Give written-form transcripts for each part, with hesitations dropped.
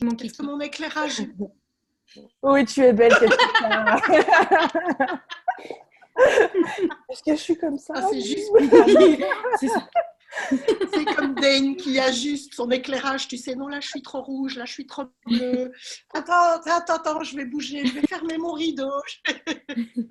mon Est-ce que kiki. mon éclairage... Oui, tu es belle, Katusha. Est-ce que je suis comme ça? Ah, c'est juste pour moi. C'est ça. C'est comme Dane qui ajuste son éclairage. Tu sais, non, là, je suis trop rouge, là, je suis trop bleue. Attends, je vais bouger, je vais fermer mon rideau.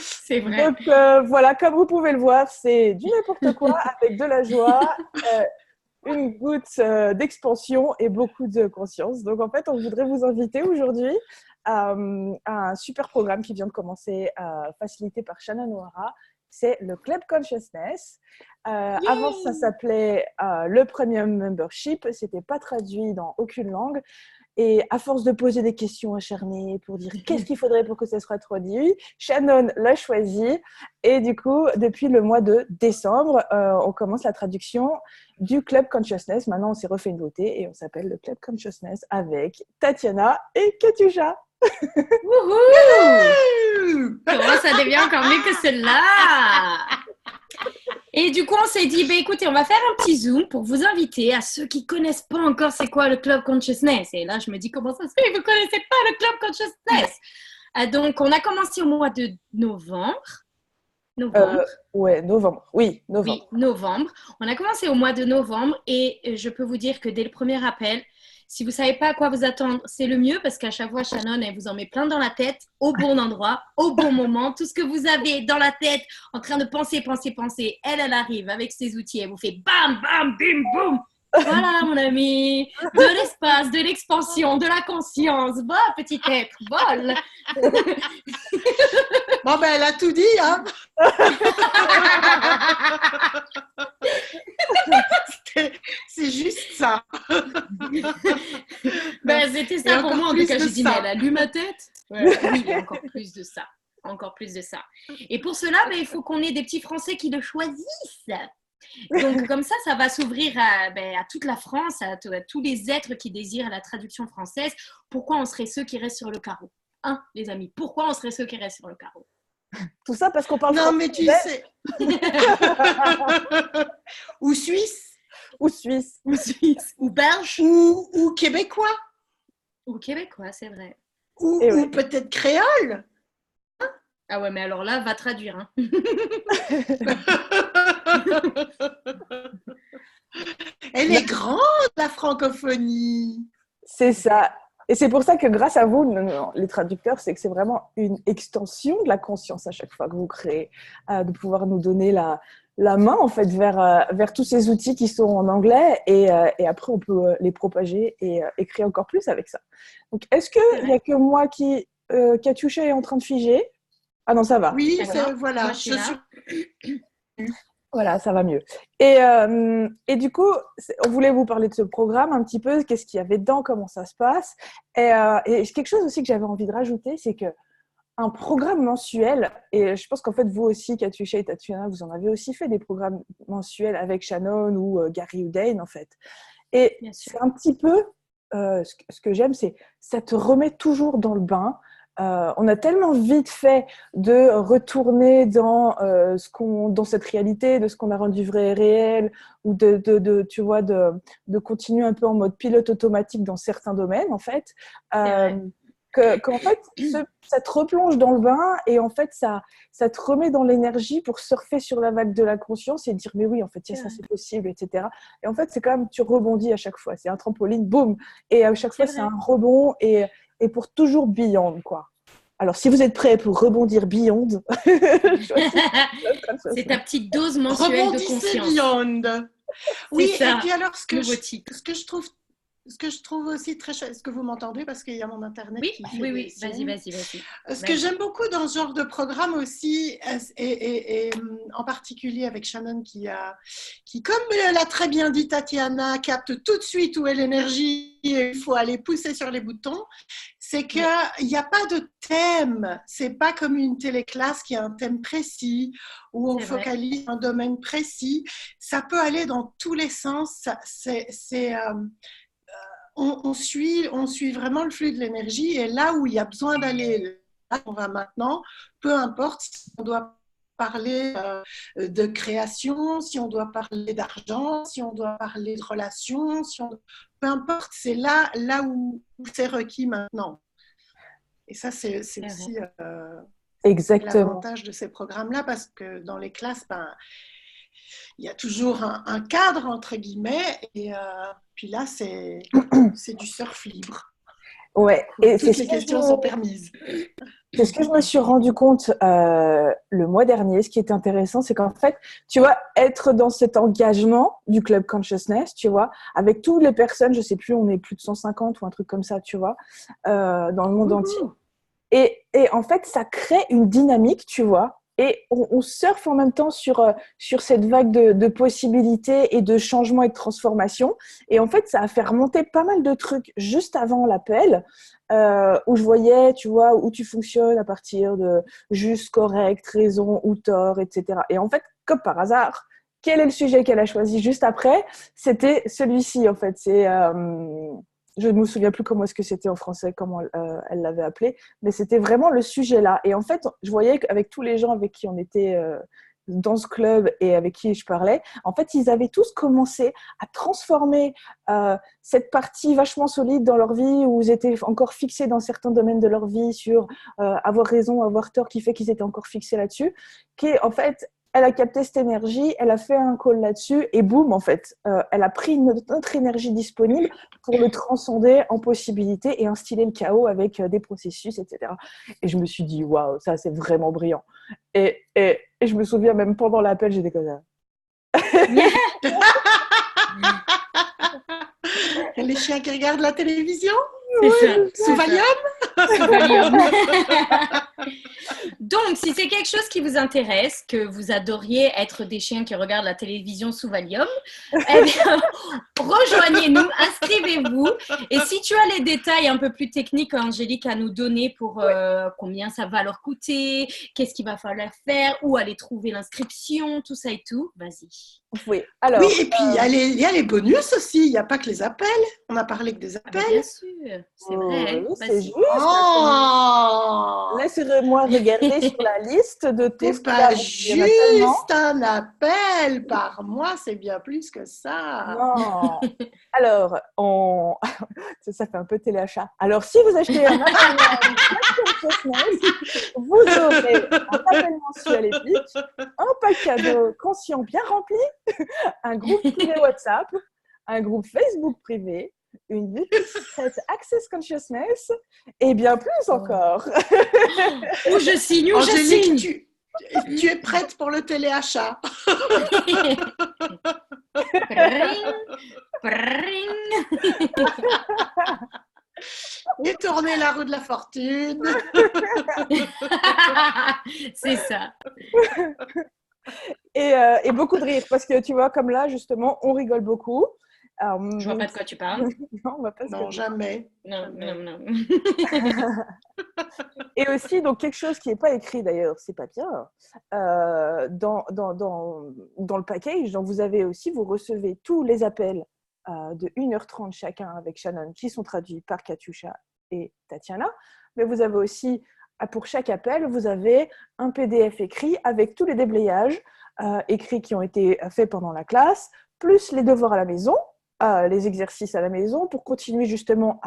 C'est vrai. Donc voilà, comme vous pouvez le voir, c'est du n'importe quoi avec de la joie, une goutte d'expansion et beaucoup de conscience. Donc en fait, on voudrait vous inviter aujourd'hui à un super programme qui vient de commencer, facilité par Shannon O'Hara. C'est le Club Consciousness. Avant, ça s'appelait le Premium Membership. C'était pas traduit dans aucune langue. Et à force de poser des questions acharnées pour dire qu'est-ce qu'il faudrait pour que ça soit traduit, Shannon l'a choisi. Et du coup, depuis le mois de décembre, on commence la traduction du Club Consciousness. Maintenant, on s'est refait une beauté et on s'appelle le Club Consciousness avec Tatiana et Katusha. Wouhou! Comment ça devient encore mieux que celle-là? Et du coup, on s'est dit, écoutez, on va faire un petit zoom pour vous inviter à ceux qui connaissent pas encore c'est quoi le Club Consciousness. Et là, je me dis, comment ça se fait? Vous connaissez pas le Club Consciousness? Donc, on a commencé au mois de novembre. Ouais, novembre. Oui, novembre. Oui, novembre. On a commencé au mois de novembre et je peux vous dire que dès le premier appel, si vous ne savez pas à quoi vous attendre, c'est le mieux parce qu'à chaque fois, Shannon, elle vous en met plein dans la tête, au bon endroit, au bon moment. Tout ce que vous avez dans la tête, en train de penser, elle arrive avec ses outils. Elle vous fait bam, bam, bim, boum. Voilà, mon ami, de l'espace, de l'expansion, de la conscience. Bon, petit être, vol. Bon, ben, elle a tout dit, hein. C'est juste ça. C'était ça pour moi. En tout cas, j'ai dit, mais elle allume ma tête. Ouais, oui, encore plus de ça. Encore plus de ça. Et pour cela, il faut qu'on ait des petits Français qui le choisissent. Donc, comme ça va s'ouvrir à toute la France, à tous les êtres qui désirent la traduction française. Pourquoi on serait ceux qui restent sur le carreau? Hein, les amis, pourquoi on serait ceux qui restent sur le carreau? Tout ça parce qu'on parle français. Non, mais tu sais. Ou suisse. Ou suisse. Ou suisse. Ou belge. Ou québécois. Ou québécois, c'est vrai. Ou peut-être créole. Ah ouais, mais alors là, va traduire. Hein. Elle est grande, la francophonie. C'est ça. Et c'est pour ça que grâce à vous, les traducteurs, c'est que c'est vraiment une extension de la conscience à chaque fois que vous créez, de pouvoir nous donner la main en fait vers tous ces outils qui sont en anglais et après on peut les propager et créer encore plus avec ça. Donc est-ce qu'il n'y a que moi qui Katusha est en train de figer? Ah non, ça va. Oui, voilà. Moi, je suis... Voilà, ça va mieux. Et du coup, on voulait vous parler de ce programme un petit peu, qu'est-ce qu'il y avait dedans, comment ça se passe. Et quelque chose aussi que j'avais envie de rajouter, c'est qu'un programme mensuel, et je pense qu'en fait, vous aussi, Katusha et Tatiana, vous en avez aussi fait des programmes mensuels avec Shannon ou Gary ou Dane, en fait. Et c'est un petit peu, ce que j'aime, c'est ça te remet toujours dans le bain. On a tellement vite fait de retourner dans dans cette réalité, de ce qu'on a rendu vrai et réel, ou tu vois, de continuer un peu en mode pilote automatique dans certains domaines, en fait, qu'en fait, ça te replonge dans le bain et en fait, ça te remet dans l'énergie pour surfer sur la vague de la conscience et dire mais oui, en fait, ça c'est possible, etc. Et en fait, c'est quand même, tu rebondis à chaque fois. C'est un trampoline, boum, et à chaque fois, c'est un rebond et pour toujours beyond, quoi. Alors, si vous êtes prêts pour rebondir beyond, c'est ta petite dose mensuelle de conscience. Beyond. Oui, ça. Et puis alors, ce que je trouve aussi très chouette, est-ce que vous m'entendez parce qu'il y a mon internet qui fait Oui, vas-y. Ce que j'aime beaucoup dans ce genre de programme aussi, et en particulier avec Shannon qui, comme l'a très bien dit Tatiana, capte tout de suite où est l'énergie et il faut aller pousser sur les boutons, c'est qu'il n'y a pas de thème. C'est pas comme une téléclasse qui a un thème précis où on focalise un domaine précis. Ça peut aller dans tous les sens. On suit vraiment le flux de l'énergie et là où il y a besoin d'aller, là on va maintenant, peu importe si on doit parler de création, si on doit parler d'argent, si on doit parler de relations, peu importe, c'est là où c'est requis maintenant. Et ça, c'est aussi l'avantage de ces programmes-là, parce que dans les classes, il y a toujours un cadre, entre guillemets, et puis là, c'est du surf libre. Ouais, et toutes les questions sont permises. C'est ce que je me suis rendu compte le mois dernier. Ce qui est intéressant, c'est qu'en fait, tu vois, être dans cet engagement du Club Consciousness, tu vois, avec toutes les personnes, je sais plus, on est plus de 150 ou un truc comme ça, tu vois, dans le monde entier. Et en fait, ça crée une dynamique, tu vois, et on surfe en même temps sur cette vague de possibilités et de changements et de transformations. Et en fait, ça a fait remonter pas mal de trucs juste avant l'appel, où je voyais, tu vois, où tu fonctionnes à partir de juste, correct, raison ou tort, etc. Et en fait, comme par hasard, quel est le sujet qu'elle a choisi juste après? C'était celui-ci, en fait. C'est... je ne me souviens plus comment est-ce que c'était en français, comment elle l'avait appelé, mais c'était vraiment le sujet là. Et en fait, je voyais qu'avec tous les gens avec qui on était dans ce club et avec qui je parlais, en fait, ils avaient tous commencé à transformer cette partie vachement solide dans leur vie, où ils étaient encore fixés dans certains domaines de leur vie sur avoir raison, avoir tort, qui fait qu'ils étaient encore fixés là-dessus, qui est en fait... Elle a capté cette énergie, elle a fait un call là-dessus et boum, en fait, elle a pris notre énergie disponible pour le transcender en possibilité et instiller le chaos avec des processus, etc. Et je me suis dit, waouh, ça c'est vraiment brillant. Et je me souviens même pendant l'appel, j'étais comme ça. Les chiens qui regardent la télévision, sous Valium. Donc, si c'est quelque chose qui vous intéresse, que vous adoriez être des chiens qui regardent la télévision sous Valium, eh bien, rejoignez-nous, inscrivez-vous. Et si tu as les détails un peu plus techniques, Angélique, à nous donner pour combien ça va leur coûter, qu'est-ce qu'il va falloir faire, où aller trouver l'inscription, tout ça et tout, vas-y. Oui, alors, oui, et puis il y a les bonus aussi, il n'y a pas que les appels, on a parlé que des appels. Bien sûr, c'est vrai. Oui, c'est juste. Laissez-moi regarder sur la liste de tout. C'est pas juste un appel par mois, c'est bien plus que ça. Non. Alors, ça fait un peu téléachat. Alors, si vous achetez un abonnement vous aurez un appel mensuel épique, un pack cadeau conscient bien rempli, un groupe privé WhatsApp, un groupe Facebook privé, une newsletter Access Consciousness et bien plus encore. Où je signe, Angélique, tu es prête pour le téléachat. Et tourner la roue de la fortune. C'est ça. Et beaucoup de rire, parce que tu vois, comme là, justement, on rigole beaucoup. Je vois pas de quoi tu parles. Non, jamais. Non. Et aussi, donc, quelque chose qui n'est pas écrit d'ailleurs, c'est pas bien, dans le package, donc vous recevez tous les appels de 1h30 chacun avec Shannon, qui sont traduits par Katyusha et Tatiana, mais vous avez aussi, pour chaque appel, vous avez un PDF écrit avec tous les déblayages écrits qui ont été faits pendant la classe, plus les devoirs à la maison, les exercices à la maison, pour continuer justement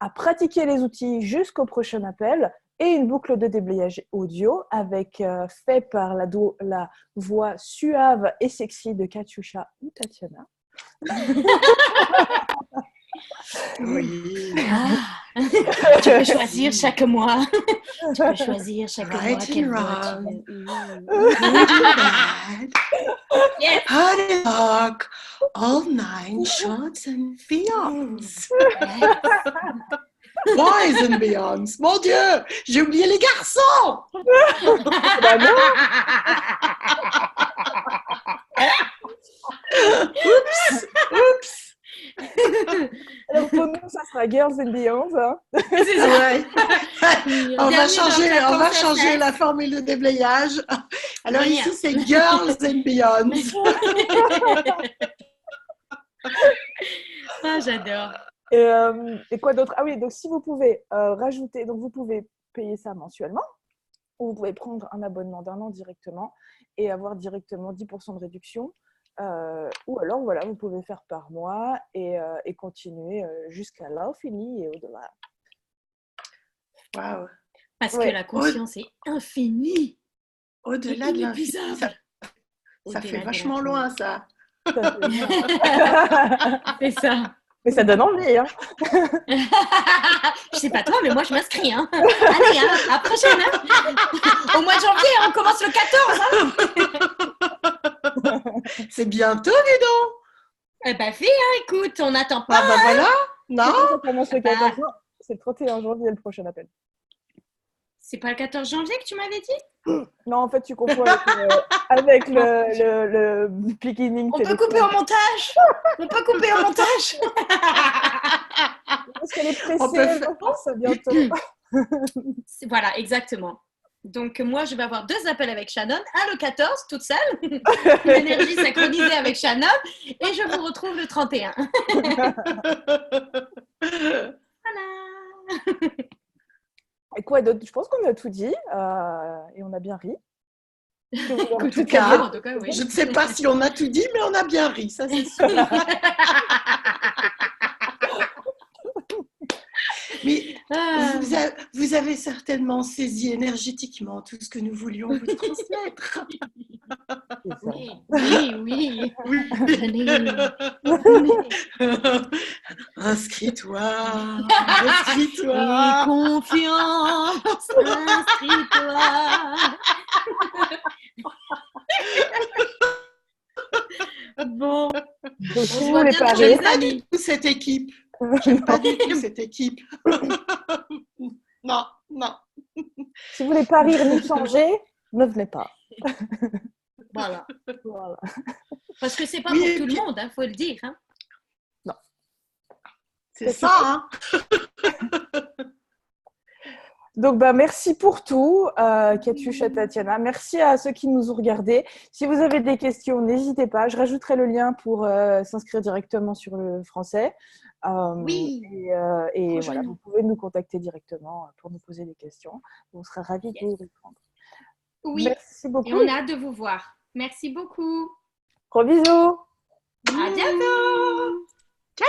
à pratiquer les outils jusqu'au prochain appel, et une boucle de déblayage audio fait par la voix suave et sexy de Katyusha ou Tatiana. Oui. Tu peux choisir chaque mois. Tu peux choisir chaque mois quelle voix Yes. Honey Hawk, all 9 shots and beyonds. Boys and beyonds. Mon Dieu, j'ai oublié les garçons. Oups. Alors pour nous, ça sera Girls and Beyonds. Hein. C'est ça. Ouais. On va changer la formule de déblayage. Alors ici, c'est Girls and Beyonds. J'adore. Et quoi d'autre? Ah oui, donc si vous pouvez rajouter, donc vous pouvez payer ça mensuellement. où vous pouvez prendre un abonnement d'1 an directement et avoir directement 10% de réduction. Ou alors, voilà, vous pouvez faire par mois et continuer jusqu'à l'infini et au-delà. Waouh. Parce que la conscience est infinie. Au-delà de l'infini, ça fait vachement loin, ça. C'est ça. Mais ça donne envie, hein. Je sais pas toi, mais moi je m'inscris. Hein. Allez, hein, à la prochaine. Hein. Au mois de janvier, on commence le 14. Hein. C'est bientôt, dis donc. Eh ben, fais, hein, écoute, on n'attend pas. Ah, bah voilà. Non. Ça commence le 14. Non, c'est le 31 janvier le prochain appel. C'est pas le 14 janvier que tu m'avais dit? Non, en fait, tu confonds avec le beginning. On peut couper au montage. On peut couper au montage. Parce qu'elle est pressée, je pense, bientôt. Voilà, exactement. Donc, moi, je vais avoir 2 appels avec Shannon. Un le 14, toute seule. L'énergie synchronisée avec Shannon. Et je vous retrouve le 31. Voilà. Et quoi d'autre? Je pense qu'on a tout dit et on a bien ri. En tout cas, oui. Je ne sais pas si on a tout dit, mais on a bien ri, ça c'est sûr. Mais vous avez certainement saisi énergétiquement tout ce que nous voulions vous transmettre. Oui. Inscris-toi. Et confiance, inscris-toi. Bon. Donc, si vous voulez parler, pas du tout cette équipe. J'aime pas du tout cette équipe. Non. Si vous voulez pas rire ni changer, ne venez pas. Voilà. Parce que c'est pas pour tout le monde, faut le dire. Hein. Non. C'est ça, hein. Donc, merci pour tout, Katyusha, Tatiana. Merci à ceux qui nous ont regardés. Si vous avez des questions, n'hésitez pas. Je rajouterai le lien pour s'inscrire directement sur le français. Oui. Et voilà, vous pouvez nous contacter directement pour nous poser des questions. On sera ravis de vous répondre. Oui. Merci beaucoup. Et on a hâte de vous voir. Merci beaucoup. Gros bisous. À bientôt. Ciao.